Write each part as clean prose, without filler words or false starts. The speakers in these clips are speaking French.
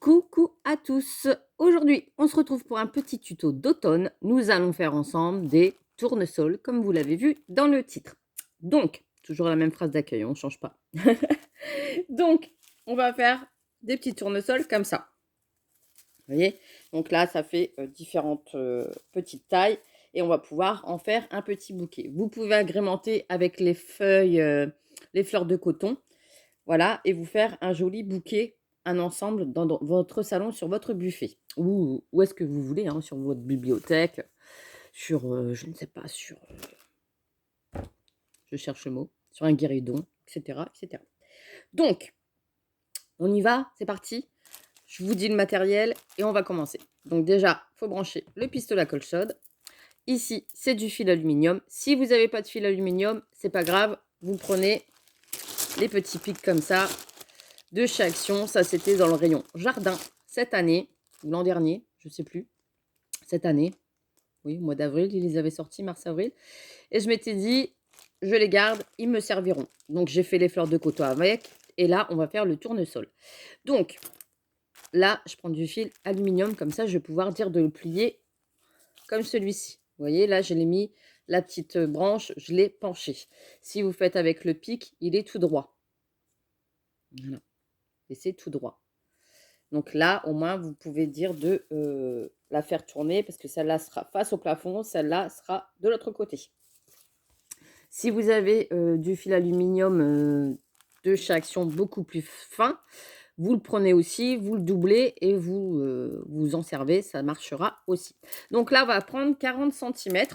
Coucou à tous! Aujourd'hui, on se retrouve pour un petit tuto d'automne. Nous allons faire ensemble des tournesols, comme vous l'avez vu dans le titre. Donc, toujours la même phrase d'accueil, on ne change pas. Donc, on va faire des petits tournesols comme ça. Vous voyez? Donc là, ça fait différentes petites tailles et on va pouvoir en faire un petit bouquet. Vous pouvez agrémenter avec les feuilles, les fleurs de coton. Voilà, et vous faire un joli bouquet, un ensemble dans votre salon, sur votre buffet. Ou où est-ce que vous voulez, hein, sur votre bibliothèque, sur, je ne sais pas, sur, je cherche le mot, sur un guéridon, et cetera, et cetera. Donc, on y va, c'est parti. Je vous dis le matériel et on va commencer. Donc déjà, il faut brancher le pistolet à colle chaude. Ici, c'est du fil aluminium. Si vous n'avez pas de fil aluminium, c'est pas grave, vous prenez les petits pics comme ça, de chez Action. Ça, c'était dans le rayon jardin cette année, ou l'an dernier, je ne sais plus. Cette année, oui, au mois d'avril, ils les avaient sortis, mars-avril. Et je m'étais dit, je les garde, ils me serviront. Donc, j'ai fait les fleurs de coton avec. Et là, on va faire le tournesol. Donc, là, je prends du fil aluminium. Comme ça, je vais pouvoir dire de le plier comme celui-ci. Vous voyez, là, je l'ai mis, la petite branche, je l'ai penché. Si vous faites avec le pic, il est tout droit. Voilà. Et c'est tout droit. Donc là, au moins, vous pouvez dire de la faire tourner parce que celle-là sera face au plafond, celle-là sera de l'autre côté. Si vous avez du fil aluminium de chez Action beaucoup plus fin, vous le prenez aussi, vous le doublez et vous vous en servez, ça marchera aussi. Donc là, on va prendre 40 cm.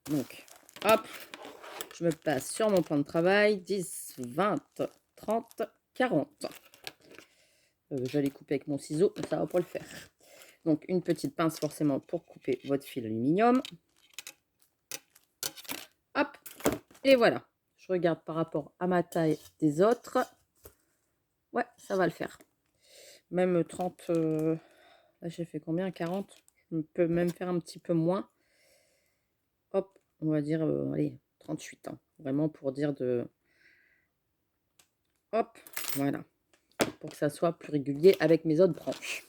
Donc, hop, je me passe sur mon plan de travail, 10, 20, 30, 40. J'allais couper avec mon ciseau, ça va pas le faire. Donc, une petite pince forcément pour couper votre fil aluminium. Hop, et voilà. Je regarde par rapport à ma taille des autres. Ouais, ça va le faire. Même 30, là j'ai fait combien? 40. Je peux même faire un petit peu moins. Hop, on va dire, allez, 38 ans. Vraiment pour dire de... Hop, voilà. Pour que ça soit plus régulier avec mes autres branches.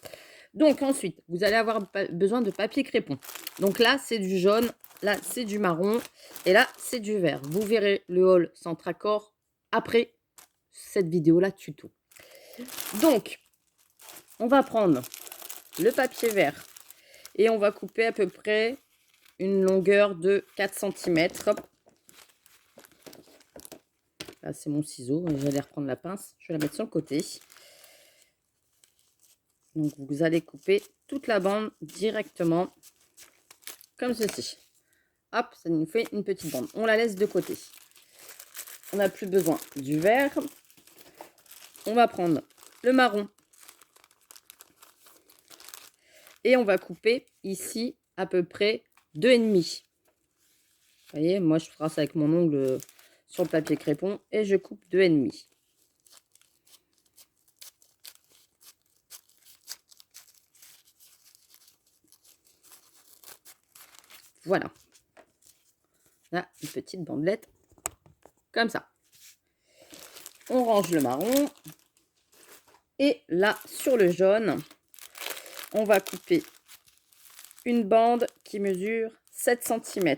Donc ensuite, vous allez avoir besoin de papier crépon. Donc là, c'est du jaune, là, c'est du marron, et là, c'est du vert. Vous verrez le haul centre accord après cette vidéo-là tuto. Donc, on va prendre le papier vert et on va couper à peu près une longueur de 4 cm. Là, c'est mon ciseau, j'allais reprendre la pince, je vais la mettre sur le côté. Donc, vous allez couper toute la bande directement, comme ceci. Hop, ça nous fait une petite bande. On la laisse de côté. On n'a plus besoin du vert. On va prendre le marron. Et on va couper ici à peu près 2,5. Vous voyez, moi je trace avec mon ongle sur le papier crépon et je coupe 2,5. Voilà. Là, une petite bandelette. Comme ça. On range le marron. Et là, sur le jaune, on va couper une bande qui mesure 7 cm.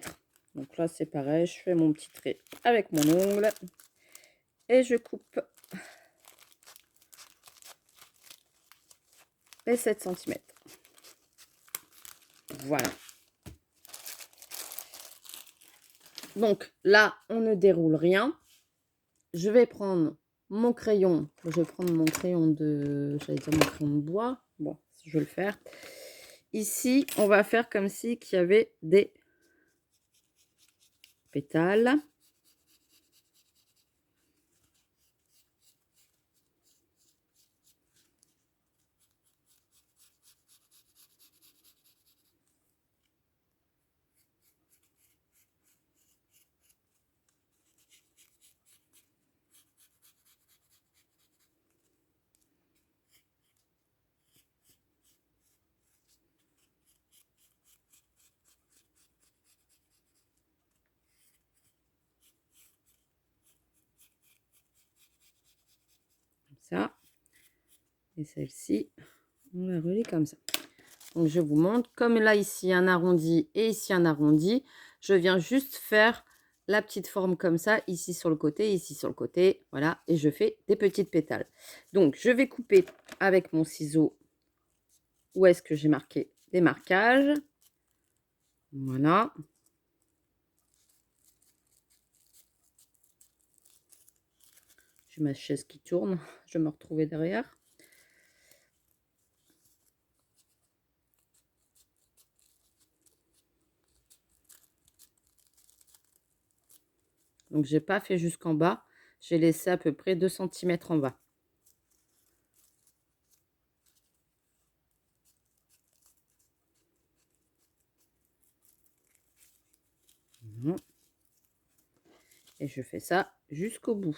Donc là, c'est pareil, je fais mon petit trait avec mon ongle. Et je coupe les 7 cm. Voilà. Donc là, on ne déroule rien. Je vais prendre mon crayon. Je vais prendre mon crayon de... J'allais dire mon crayon de bois. Bon, je vais le faire. Ici, on va faire comme si qu'il y avait des pétales. Comme ça. Et celle-ci, on la relie comme ça. Donc, je vous montre. Comme là, ici, un arrondi et ici, un arrondi, je viens juste faire la petite forme comme ça, ici sur le côté, ici sur le côté. Voilà, et je fais des petites pétales. Donc, je vais couper avec mon ciseau où est-ce que j'ai marqué des marquages. Voilà. J'ai ma chaise qui tourne. Je vais me retrouver derrière. Donc, j'ai pas fait jusqu'en bas. J'ai laissé à peu près 2 cm en bas. Et je fais ça jusqu'au bout.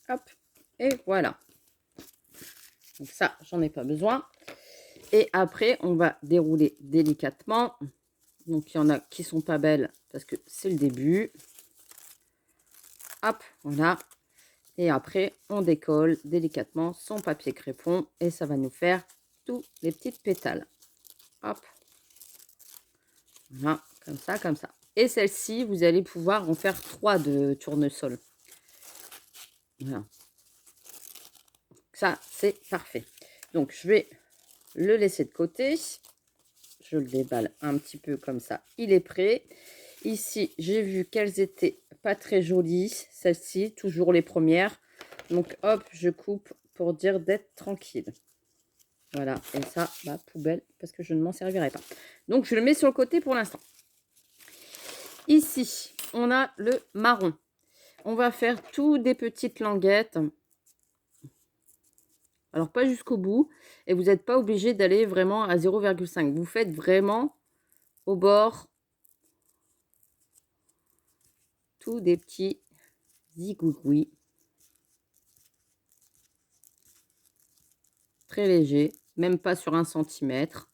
Hop, et voilà. Donc ça, j'en ai pas besoin. Et après, on va dérouler délicatement. Donc, il y en a qui sont pas belles parce que c'est le début. Hop, voilà. Et après, on décolle délicatement son papier crépon et ça va nous faire tous les petites pétales. Hop. Voilà, comme ça, comme ça. Et celle-ci, vous allez pouvoir en faire 3 de tournesol. Voilà. Ça, c'est parfait. Donc, je vais le laisser de côté. Je le déballe un petit peu comme ça. Il est prêt. Ici, j'ai vu qu'elles étaient pas très jolies. Celles-ci, toujours les premières. Donc, hop, je coupe pour dire d'être tranquille. Voilà. Et ça, bah, poubelle, parce que je ne m'en servirai pas. Donc, je le mets sur le côté pour l'instant. Ici, on a le marron. On va faire tout des petites languettes. Alors, pas jusqu'au bout. Et vous n'êtes pas obligé d'aller vraiment à 0,5. Vous faites vraiment au bord tout des petits zigouigouis. Très léger, même pas sur 1 centimètre.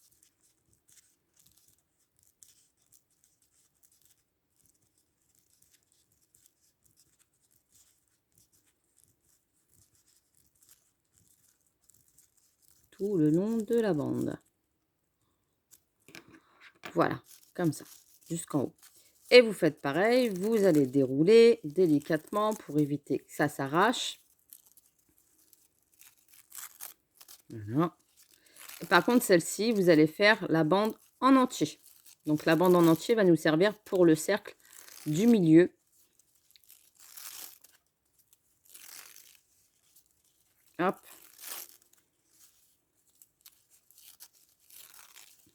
Tout le long de la bande. Voilà, comme ça, jusqu'en haut. Et vous faites pareil, vous allez dérouler délicatement pour éviter que ça s'arrache. Voilà. Et par contre, celle-ci, vous allez faire la bande en entier. Donc la bande en entier va nous servir pour le cercle du milieu. Hop.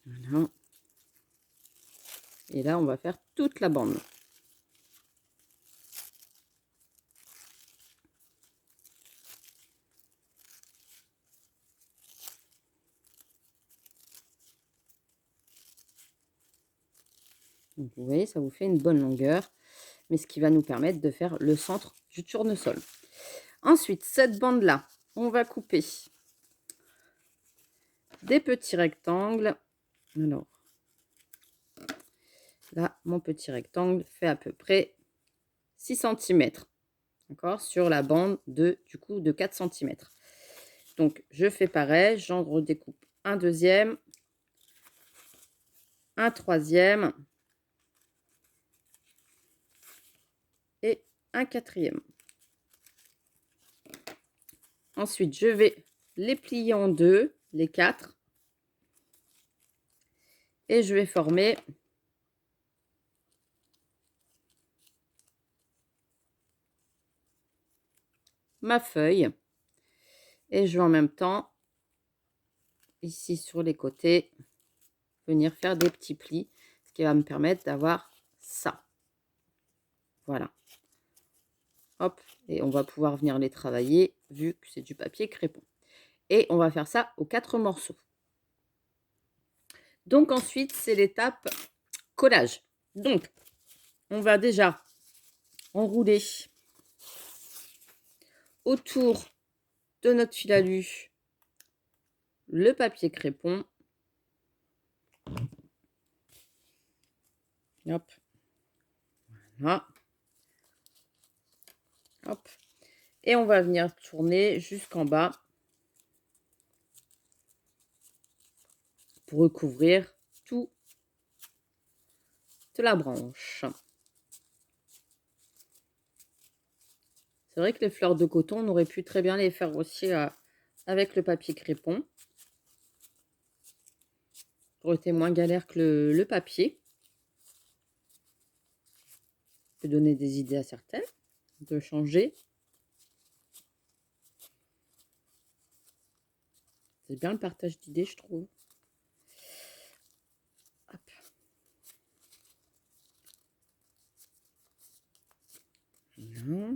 Voilà. Et là, on va faire toute la bande. Donc, vous voyez, ça vous fait une bonne longueur, mais ce qui va nous permettre de faire le centre du tournesol. Ensuite, cette bande-là, on va couper des petits rectangles. Alors, là, mon petit rectangle fait à peu près 6 cm. D'accord? Sur la bande de, du coup, de 4 cm. Donc, je fais pareil, j'en redécoupe un deuxième, un troisième et un quatrième. Ensuite, je vais les plier en deux, les 4. Et je vais former ma feuille. Et je vais en même temps, ici sur les côtés, venir faire des petits plis, ce qui va me permettre d'avoir ça. Voilà. Hop, et on va pouvoir venir les travailler vu que c'est du papier crépon. Et on va faire ça aux 4 morceaux. Donc ensuite, c'est l'étape collage. Donc, on va déjà enrouler autour de notre fil alu le papier crépon. Hop. Voilà. Hop. Et on va venir tourner jusqu'en bas pour recouvrir toute la branche. C'est vrai que les fleurs de coton, on aurait pu très bien les faire aussi avec le papier crépon. Ça aurait été moins galère que le papier. Ça peut donner des idées à certaines de changer. C'est bien le partage d'idées, je trouve. Hop. Voilà.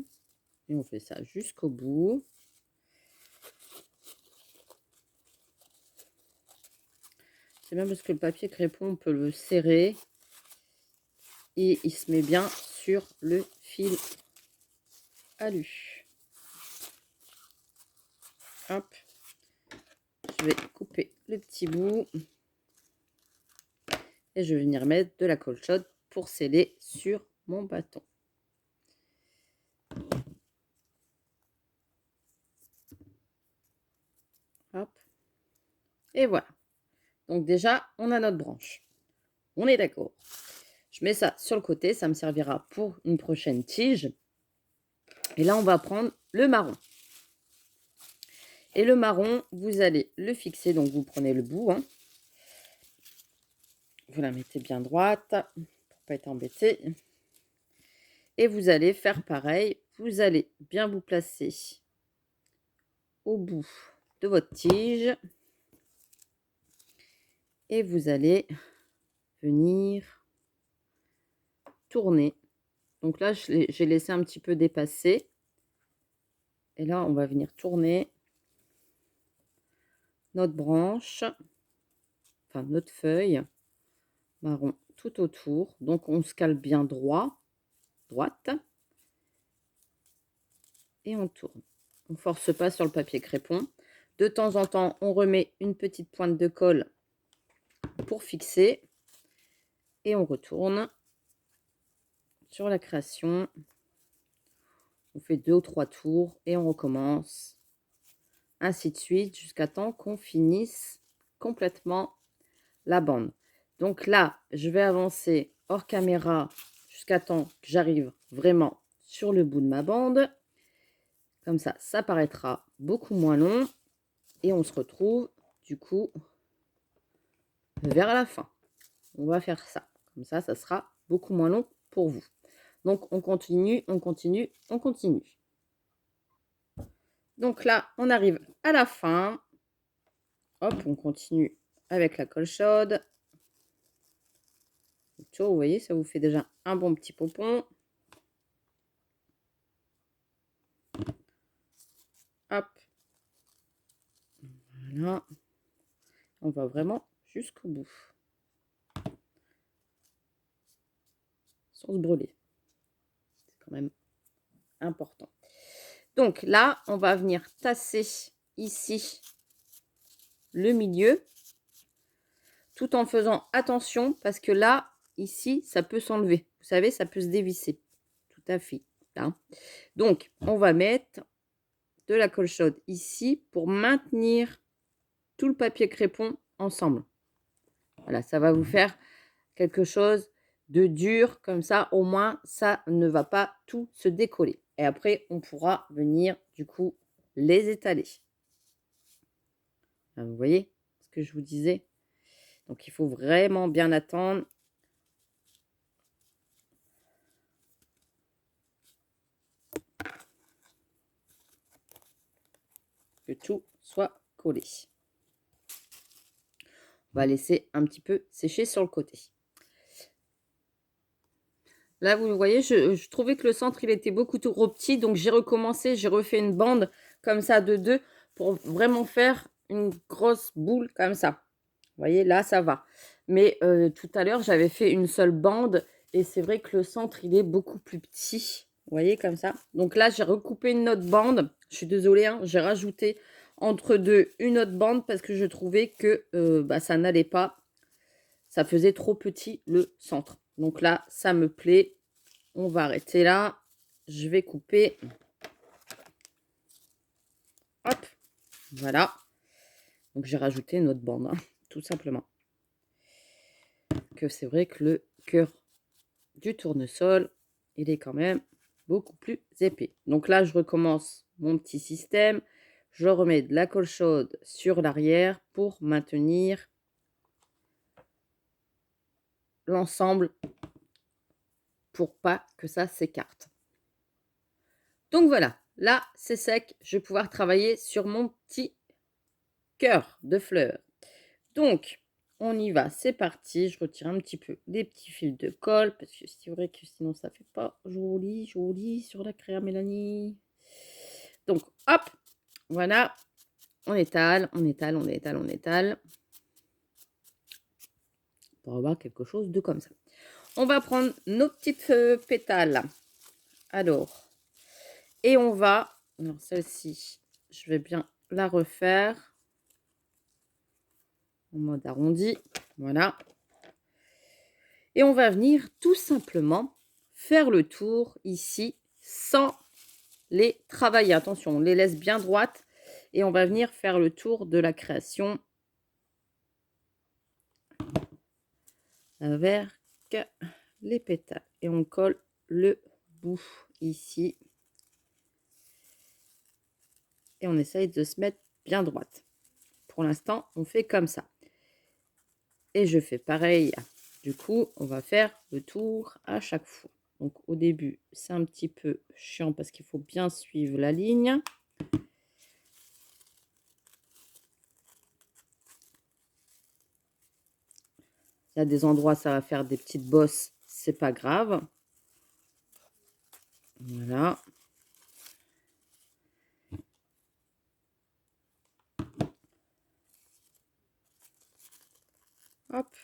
Et on fait ça jusqu'au bout. C'est bien parce que le papier crépon, on peut le serrer. Et il se met bien sur le fil alu. Hop. Je vais couper le petit bout. Et je vais venir mettre de la colle chaude pour sceller sur mon bâton. Hop. Et voilà. Donc déjà, on a notre branche. On est d'accord. Je mets ça sur le côté. Ça me servira pour une prochaine tige. Et là, on va prendre le marron. Et le marron, vous allez le fixer. Donc, vous prenez le bout. Hein. Vous la mettez bien droite pour pas être embêté. Et vous allez faire pareil. Vous allez bien vous placer au bout de votre tige. Et vous allez venir tourner. Donc là, j'ai laissé un petit peu dépasser. Et là, on va venir tourner notre branche, enfin notre feuille marron tout autour. Donc, on se cale bien droite. Et on tourne. On ne force pas sur le papier crépon. De temps en temps, on remet une petite pointe de colle pour fixer. Et on retourne sur la création. On fait 2 ou 3 tours et on recommence. Ainsi de suite jusqu'à temps qu'on finisse complètement la bande. Donc là, je vais avancer hors caméra jusqu'à temps que j'arrive vraiment sur le bout de ma bande. Comme ça, ça paraîtra beaucoup moins long. Et on se retrouve du coup vers la fin. On va faire ça. Comme ça, ça sera beaucoup moins long pour vous. Donc, on continue, on continue, on continue. Donc là, on arrive à la fin. Hop, on continue avec la colle chaude. Vous voyez, ça vous fait déjà un bon petit pompon. Hop. Voilà. On va vraiment jusqu'au bout. Sans se brûler. C'est quand même important. Donc là, on va venir tasser ici le milieu. Tout en faisant attention parce que là, ici, ça peut s'enlever. Vous savez, ça peut se dévisser. Tout à fait. Hein. Donc, on va mettre de la colle chaude ici pour maintenir tout le papier crépon ensemble. Voilà, ça va vous faire quelque chose de dur. Comme ça, au moins, ça ne va pas tout se décoller. Et après, on pourra venir, du coup, les étaler. Là, vous voyez ce que je vous disais? Donc, il faut vraiment bien attendre. Que tout soit collé. On va laisser un petit peu sécher sur le côté. Là, vous voyez, je trouvais que le centre, il était beaucoup trop petit. Donc, j'ai recommencé, j'ai refait une bande comme ça de 2 pour vraiment faire une grosse boule comme ça. Vous voyez, là, ça va. Mais tout à l'heure, j'avais fait une seule bande et c'est vrai que le centre, il est beaucoup plus petit. Vous voyez, comme ça. Donc là, j'ai recoupé une autre bande. Je suis désolée, hein, j'ai rajouté entre deux une autre bande parce que je trouvais que ça n'allait pas. Ça faisait trop petit le centre. Donc là, ça me plaît. On va arrêter là. Je vais couper. Hop. Voilà. Donc j'ai rajouté une autre bande, hein, tout simplement. Que c'est vrai que le cœur du tournesol, il est quand même beaucoup plus épais. Donc là, je recommence mon petit système. Je remets de la colle chaude sur l'arrière pour maintenir l'ensemble pour pas que ça s'écarte. Donc voilà, là, c'est sec. Je vais pouvoir travailler sur mon petit cœur de fleurs. Donc, on y va, c'est parti. Je retire un petit peu les petits fils de colle parce que c'est vrai que sinon ça fait pas joli, joli sur la créa Mélanie. Donc, hop, voilà, on étale, on étale, on étale, on étale pour avoir quelque chose de comme ça. On va prendre nos petites pétales. Alors, et on va, alors celle-ci, je vais bien la refaire en mode arrondi, voilà. Et on va venir tout simplement faire le tour ici sans les travailler. Attention, on les laisse bien droites et on va venir faire le tour de la création avec les pétales. Et on colle le bout ici. Et on essaye de se mettre bien droite. Pour l'instant, on fait comme ça. Et je fais pareil. Du coup, on va faire le tour à chaque fois. Donc au début, c'est un petit peu chiant parce qu'il faut bien suivre la ligne. Il y a des endroits, ça va faire des petites bosses, c'est pas grave. Voilà. Hop.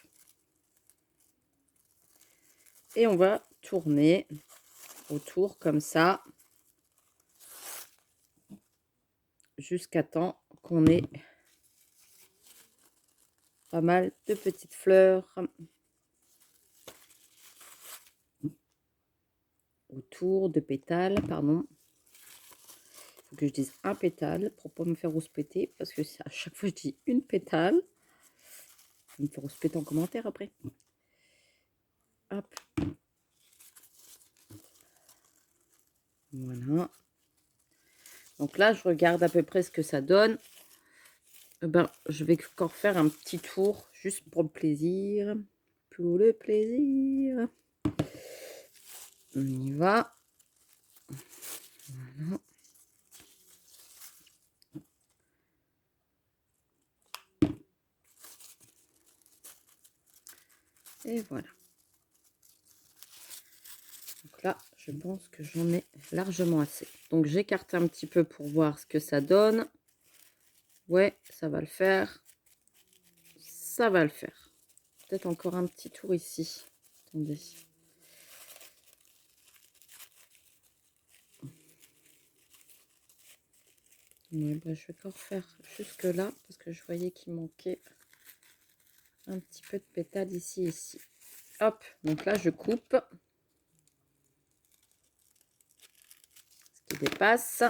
Et on va tourner autour comme ça jusqu'à temps qu'on ait pas mal de petites fleurs autour de pétales, pardon. Il faut que je dise un pétale pour pas me faire rouspéter parce que à chaque fois je dis une pétale. Je me faire rouspéter en commentaire après. Hop. Voilà. Donc là, je regarde à peu près ce que ça donne. Je vais encore faire un petit tour juste pour le plaisir. Pour le plaisir. On y va. Voilà. Et voilà. Donc là, je pense que j'en ai largement assez. Donc j'écarte un petit peu pour voir ce que ça donne. Ouais, ça va le faire. Ça va le faire. Peut-être encore un petit tour ici. Attendez. Ouais, je vais encore faire jusque là parce que je voyais qu'il manquait un petit peu de pétales ici. Hop, donc là je coupe ce qui dépasse.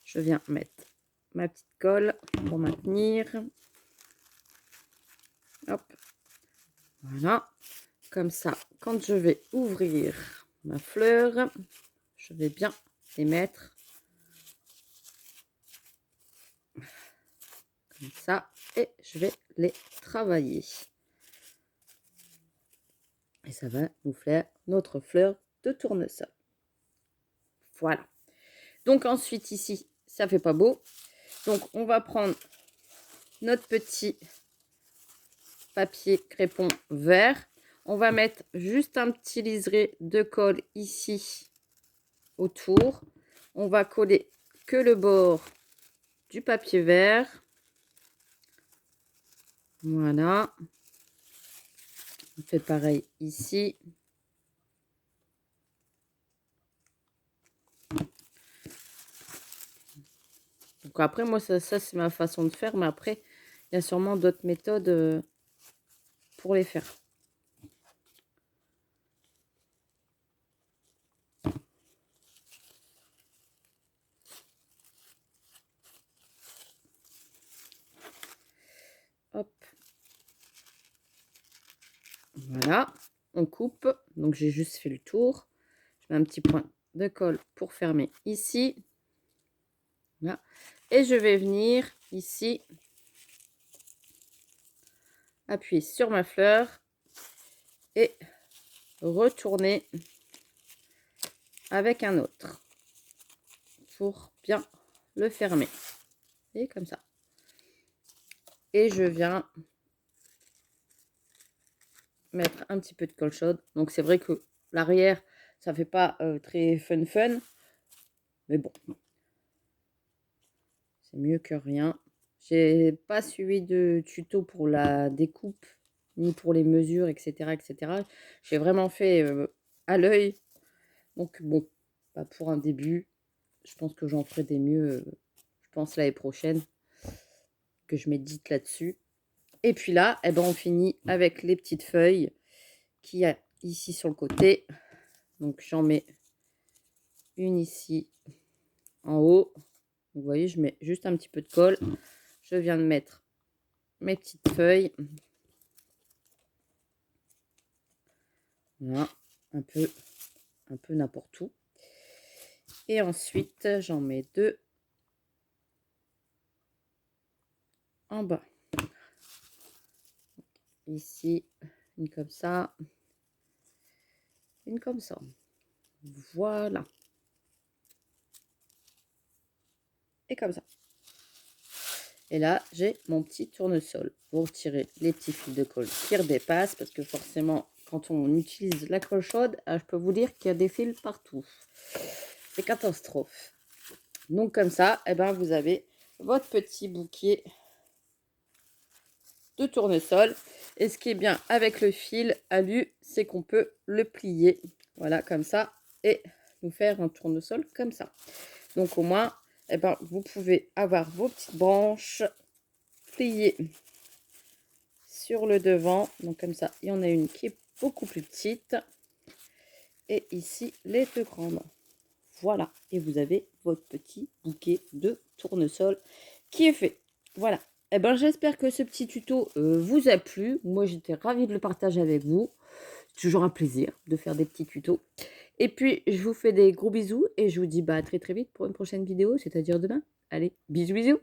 Je viens mettre ma petite colle pour maintenir. Hop, voilà. Comme ça, quand je vais ouvrir ma fleur, je vais bien les mettre comme ça et je vais les travailler. Et ça va nous faire notre fleur de tournesol. Voilà. Donc ensuite ici, ça fait pas beau. Donc on va prendre notre petit papier crépon vert. On va mettre juste un petit liseré de colle ici autour. On va coller que le bord du papier vert. Voilà. On fait pareil ici. Donc après, moi, ça c'est ma façon de faire. Mais après, il y a sûrement d'autres méthodes pour les faire. Hop. Voilà. On coupe. Donc, j'ai juste fait le tour. Je mets un petit point de colle pour fermer ici. Là. Et je vais venir ici appuyer sur ma fleur et retourner avec un autre pour bien le fermer. Et comme ça. Et je viens mettre un petit peu de colle chaude. Donc c'est vrai que l'arrière, ça fait pas très fun. Mais bon. C'est mieux que rien. J'ai pas suivi de tuto pour la découpe, ni pour les mesures, etc. etc. J'ai vraiment fait à l'œil. Donc bon, pas pour un début. Je pense que j'en ferai des mieux, je pense l'année prochaine, que je médite là-dessus. Et puis là, eh ben, on finit avec les petites feuilles qu'il y a ici sur le côté. Donc j'en mets une ici en haut. Vous voyez, je mets juste un petit peu de colle. Je viens de mettre mes petites feuilles. Voilà, un peu n'importe où. Et ensuite, j'en mets deux en bas. Ici, une comme ça, une comme ça. Voilà. Et comme ça. Et là, j'ai mon petit tournesol. Vous retirez les petits fils de colle qui redépassent parce que forcément, quand on utilise la colle chaude, je peux vous dire qu'il y a des fils partout. C'est catastrophe. Donc comme ça, eh ben, vous avez votre petit bouquet de tournesol. Et ce qui est bien avec le fil alu, c'est qu'on peut le plier. Voilà, comme ça. Et nous faire un tournesol comme ça. Donc au moins, eh ben, vous pouvez avoir vos petites branches pliées sur le devant. Donc comme ça, il y en a une qui est beaucoup plus petite. Et ici, les deux grandes. Voilà. Et vous avez votre petit bouquet de tournesol qui est fait. Voilà. Eh ben, j'espère que ce petit tuto vous a plu. Moi, j'étais ravie de le partager avec vous. C'est toujours un plaisir de faire des petits tutos. Et puis, je vous fais des gros bisous et je vous dis à très très vite pour une prochaine vidéo, c'est-à-dire demain. Allez, bisous bisous.